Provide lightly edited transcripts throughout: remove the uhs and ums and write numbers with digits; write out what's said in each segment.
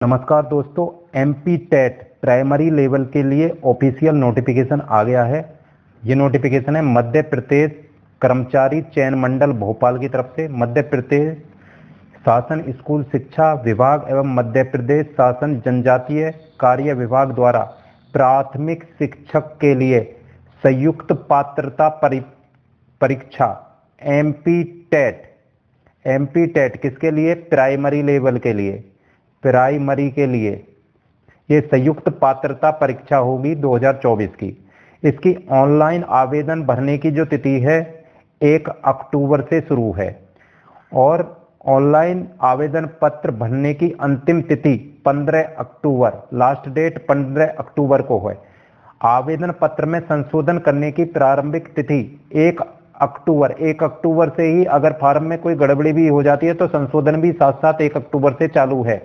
नमस्कार दोस्तों, MP TET primary level के लिए ऑफिशियल नोटिफिकेशन आ गया है। ये नोटिफिकेशन है मध्य प्रदेश कर्मचारी चयन मंडल भोपाल की तरफ से। मध्य प्रदेश शासन स्कूल शिक्षा विभाग एवं मध्य प्रदेश शासन जनजातीय कार्य विभाग द्वारा प्राथमिक शिक्षक के लिए संयुक्त पात्रता परीक्षा एमपी टेट किसके लिए? प्राइमरी लेवल के लिए, प्राइमरी के लिए ये संयुक्त पात्रता परीक्षा होगी 2024 की। इसकी ऑनलाइन आवेदन भरने की जो तिथि है 1 अक्टूबर से शुरू है और ऑनलाइन आवेदन पत्र भरने की अंतिम तिथि 15 अक्टूबर, लास्ट डेट 15 अक्टूबर को है। आवेदन पत्र में संशोधन करने की प्रारंभिक तिथि 1 अक्टूबर से ही अगर फॉर्म में कोई गड़बड़ी भी हो जाती है तो संशोधन भी साथ साथ 1 अक्टूबर से चालू है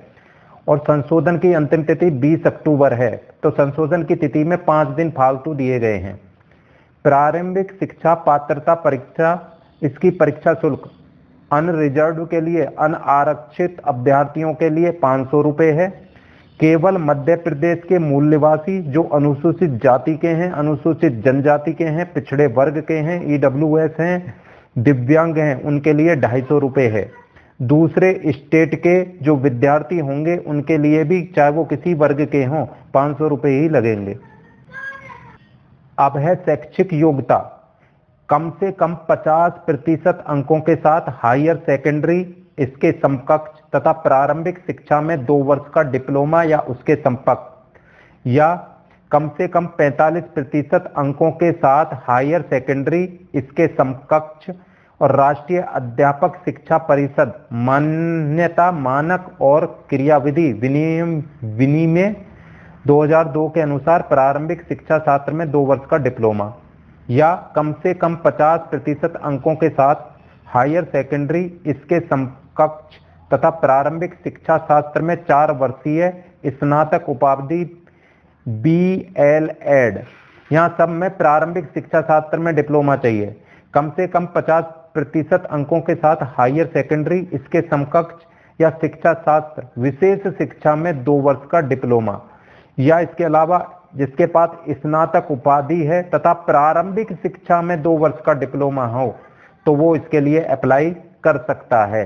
और संशोधन की अंतिम तिथि 20 अक्टूबर है। तो संशोधन की तिथि में 5 दिन फालतू दिए गए हैं। प्रारंभिक शिक्षा पात्रता परीक्षा, इसकी परीक्षा शुल्क अनरिजर्व के लिए, अनारक्षित अभ्यर्थियों के लिए 500 रुपये है। केवल मध्य प्रदेश के मूल निवासी जो अनुसूचित जाति के हैं, अनुसूचित जनजाति के हैं, पिछड़े वर्ग के हैं, ईडब्ल्यूएस हैं, दिव्यांग हैं, उनके लिए 250 रुपये है। दूसरे स्टेट के जो विद्यार्थी होंगे उनके लिए भी, चाहे वो किसी वर्ग के हों, 500 रुपये ही लगेंगे। अब है शैक्षिक योग्यता, कम से कम 50% अंकों के साथ हायर सेकेंडरी, इसके समकक्ष तथा प्रारंभिक शिक्षा में 2 वर्ष का डिप्लोमा या उसके समकक्ष, या कम से कम 45% अंकों के साथ हायर सेकेंडरी, इसके समकक्ष और राष्ट्रीय अध्यापक शिक्षा परिषद मान्यता मानक और क्रियाविधि विनिमय 2002 के अनुसार प्रारंभिक शिक्षा शास्त्र में 2 वर्ष का डिप्लोमा, या कम से कम 50% अंकों के साथ हायर सेकेंडरी, इसके समकक्ष तथा प्रारंभिक शिक्षा शास्त्र में 4 वर्षीय स्नातक उपाधि BLEd। यहाँ सब में प्रारंभिक शिक्षा शास्त्र में डिप्लोमा चाहिए। कम से कम 50% अंकों के साथ हायर सेकेंडरी, इसके समकक्ष या शिक्षा शास्त्र विशेष शिक्षा में 2 वर्ष का डिप्लोमा, या इसके अलावा जिसके पास स्नातक उपाधि है तथा प्रारंभिक शिक्षा में 2 वर्ष का डिप्लोमा हो तो वो इसके लिए अप्लाई कर सकता है।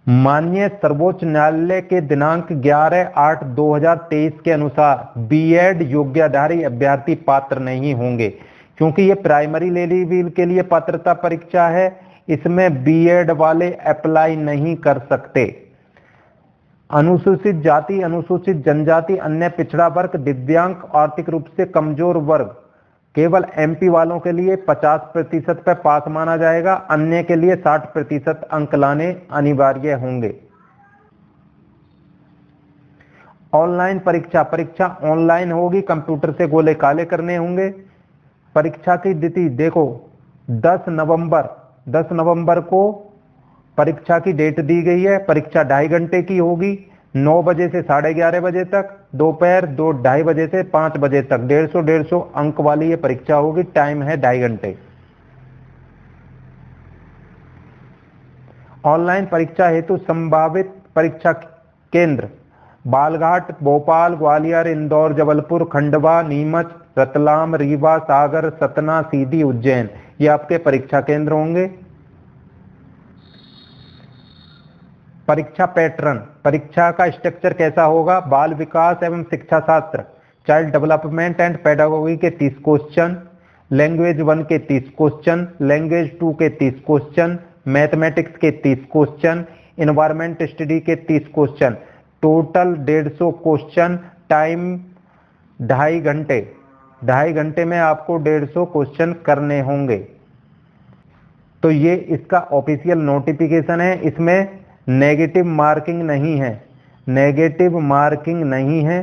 माननीय सर्वोच्च न्यायालय के दिनांक 11/8/2023 के अनुसार बीएड योग्यधारी अभ्यर्थी पात्र नहीं होंगे, क्योंकि ये प्राइमरी लेवल के लिए पात्रता परीक्षा है। इसमें बीएड वाले अप्लाई नहीं कर सकते। अनुसूचित जाति, अनुसूचित जनजाति, अन्य पिछड़ा वर्ग, दिव्यांग, आर्थिक रूप से कमजोर वर्ग, केवल एमपी वालों के लिए 50% पे पास माना जाएगा। अन्य के लिए 60% अंक लाने अनिवार्य होंगे। ऑनलाइन परीक्षा ऑनलाइन होगी, कंप्यूटर से गोले काले करने होंगे। परीक्षा की तिथि देखो 10 नवंबर को परीक्षा की डेट दी गई है। परीक्षा 2.5 घंटे की होगी, 9 बजे से 11:30 बजे तक, दोपहर 2-2:30 बजे से 5 बजे तक। 150 अंक वाली ये परीक्षा होगी। टाइम है 2.5 घंटे। ऑनलाइन परीक्षा हेतु संभावित परीक्षा केंद्र बालघाट, भोपाल, ग्वालियर, इंदौर, जबलपुर, खंडवा, नीमच, रतलाम, रीवा, सागर, सतना, सीधी, उज्जैन, ये आपके परीक्षा केंद्र होंगे। परीक्षा पैटर्न, परीक्षा का स्ट्रक्चर कैसा होगा? बाल विकास एवं शिक्षा शास्त्र, चाइल्ड डेवलपमेंट एंड पेडागोगी के 30 क्वेश्चन, लैंग्वेज 1 के 30 क्वेश्चन, लैंग्वेज 2 के 30 क्वेश्चन, मैथमेटिक्स के 30 क्वेश्चन, इन्वायरमेंट स्टडी के 30 क्वेश्चन, टोटल 150 क्वेश्चन। टाइम 2.5 घंटे। 2.5 घंटे में आपको 150 क्वेश्चन करने होंगे। तो ये इसका ऑफिशियल नोटिफिकेशन है। इसमें नेगेटिव मार्किंग नहीं है, नेगेटिव मार्किंग नहीं है।